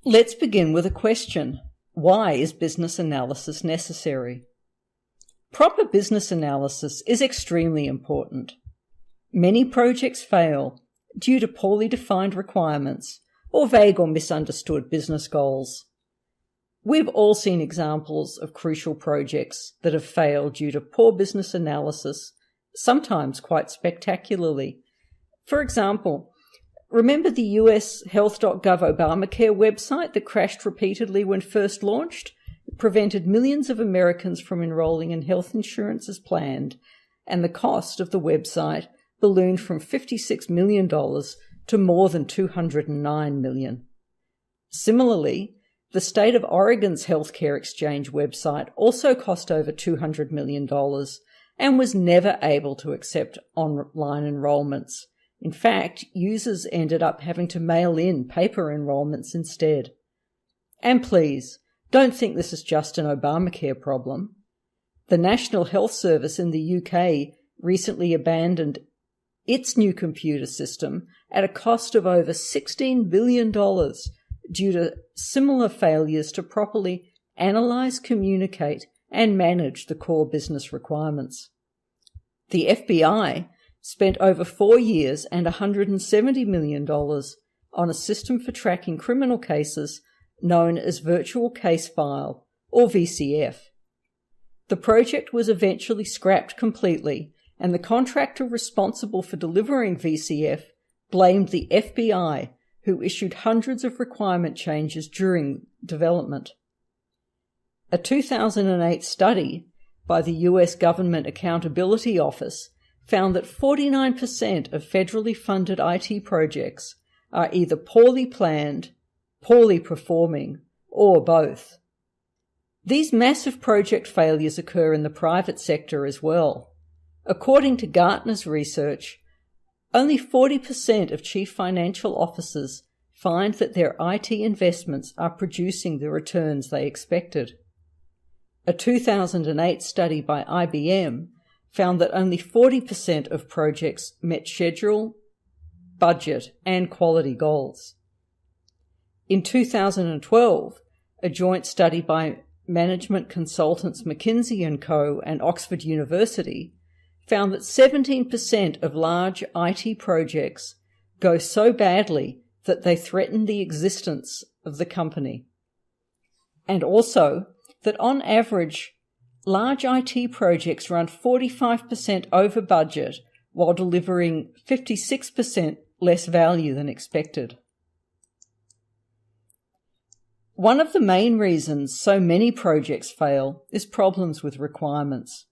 Let's begin with a question. Why is business analysis necessary? Proper business analysis is extremely important. Many projects fail due to poorly defined requirements or vague or misunderstood business goals. We've all seen examples of crucial projects that have failed due to poor business analysis, sometimes quite spectacularly. For example, remember the US Health.gov Obamacare website that crashed repeatedly when first launched? It prevented millions of Americans from enrolling in health insurance as planned, and the cost of the website ballooned from $56 million to more than $209 million. Similarly, the state of Oregon's healthcare exchange website also cost over $200 million and was never able to accept online enrollments. In fact, users ended up having to mail in paper enrollments instead. And please, don't think this is just an Obamacare problem. The National Health Service in the UK recently abandoned its new computer system at a cost of over $16 billion due to similar failures to properly analyse, communicate, and manage the core business requirements. The FBI spent over 4 years and $170 million on a system for tracking criminal cases known as Virtual Case File, or VCF. The project was eventually scrapped completely, and the contractor responsible for delivering VCF blamed the FBI, who issued hundreds of requirement changes during development. A 2008 study by the US Government Accountability Office found that 49% of federally funded IT projects are either poorly planned, poorly performing, or both. These massive project failures occur in the private sector as well. According to Gartner's research, only 40% of chief financial officers find that their IT investments are producing the returns they expected. A 2008 study by IBM found that only 40% of projects met schedule, budget, and quality goals. In 2012, a joint study by management consultants McKinsey & Co. and Oxford University found that 17% of large IT projects go so badly that they threaten the existence of the company. And also that on average, large IT projects run 45% over budget while delivering 56% less value than expected. One of the main reasons so many projects fail is problems with requirements.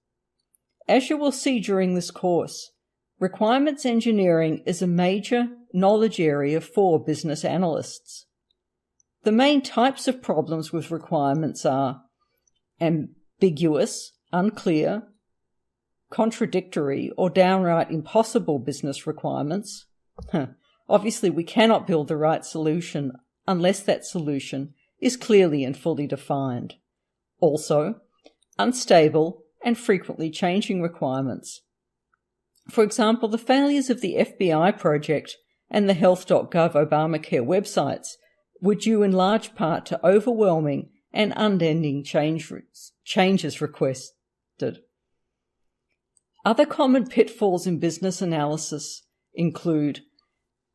As you will see during this course, requirements engineering is a major knowledge area for business analysts. The main types of problems with requirements are ambiguous, unclear, contradictory, or downright impossible business requirements. Obviously, we cannot build the right solution unless that solution is clearly and fully defined. Also, unstable and frequently changing requirements. For example, the failures of the FBI project and the Health.gov Obamacare websites were due in large part to overwhelming and unending changes requested. Other common pitfalls in business analysis include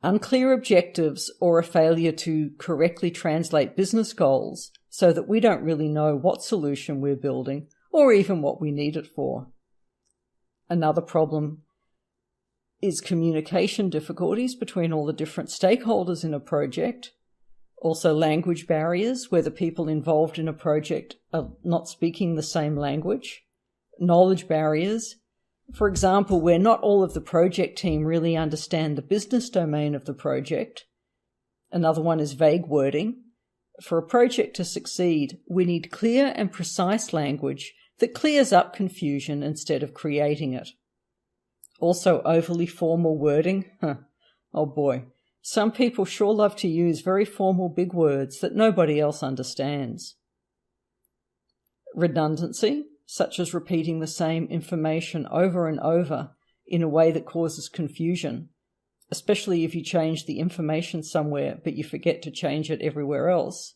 unclear objectives or a failure to correctly translate business goals so that we don't really know what solution we're building or even what we need it for. Another problem is communication difficulties between all the different stakeholders in a project. Also language barriers, where the people involved in a project are not speaking the same language. Knowledge barriers, for example, where not all of the project team really understand the business domain of the project. Another one is vague wording. For a project to succeed, we need clear and precise language that clears up confusion instead of creating it. Also, overly formal wording. Oh boy, some people sure love to use very formal big words that nobody else understands. Redundancy, such as repeating the same information over and over in a way that causes confusion. especially if you change the information somewhere but you forget to change it everywhere else.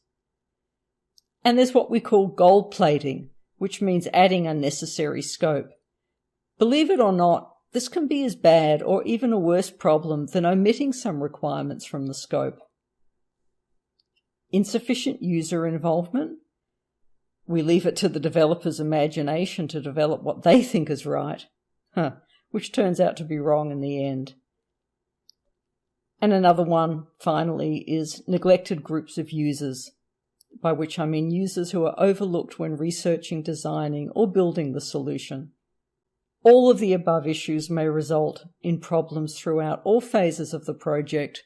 And there's what we call gold plating, which means adding unnecessary scope. Believe it or not, this can be as bad or even a worse problem than omitting some requirements from the scope. Insufficient user involvement. We leave it to the developer's imagination to develop what they think is right, which turns out to be wrong in the end. And another one, finally, is neglected groups of users, by which I mean users who are overlooked when researching, designing, or building the solution. All of the above issues may result in problems throughout all phases of the project,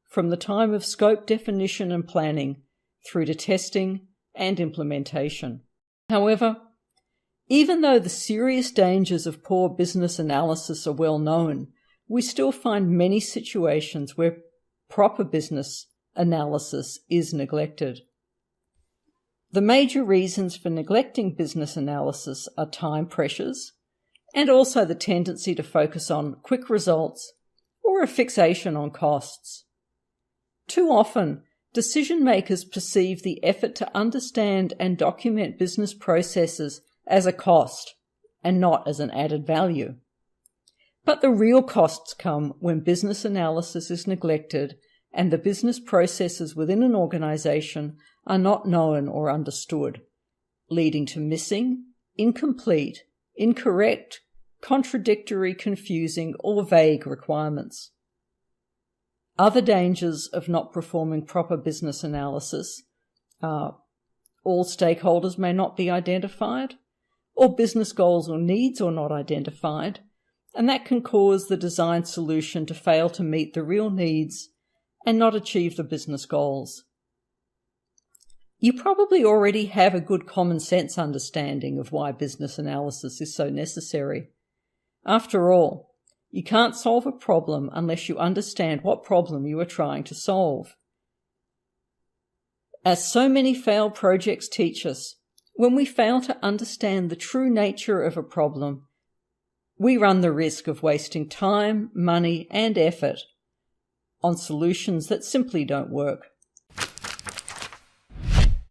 from the time of scope definition and planning through to testing and implementation. However, even though the serious dangers of poor business analysis are well known, we still find many situations where proper business analysis is neglected. The major reasons for neglecting business analysis are time pressures, and also the tendency to focus on quick results or a fixation on costs. Too often, decision makers perceive the effort to understand and document business processes as a cost and not as an added value. But the real costs come when business analysis is neglected and the business processes within an organization are not known or understood, leading to missing, incomplete, incorrect, contradictory, confusing, or vague requirements. Other dangers of not performing proper business analysis are all stakeholders may not be identified, or business goals or needs are not identified, and that can cause the design solution to fail to meet the real needs and not achieve the business goals. You probably already have a good common sense understanding of why business analysis is so necessary. After all, you can't solve a problem unless you understand what problem you are trying to solve. As so many failed projects teach us, when we fail to understand the true nature of a problem, we run the risk of wasting time, money, and effort on solutions that simply don't work.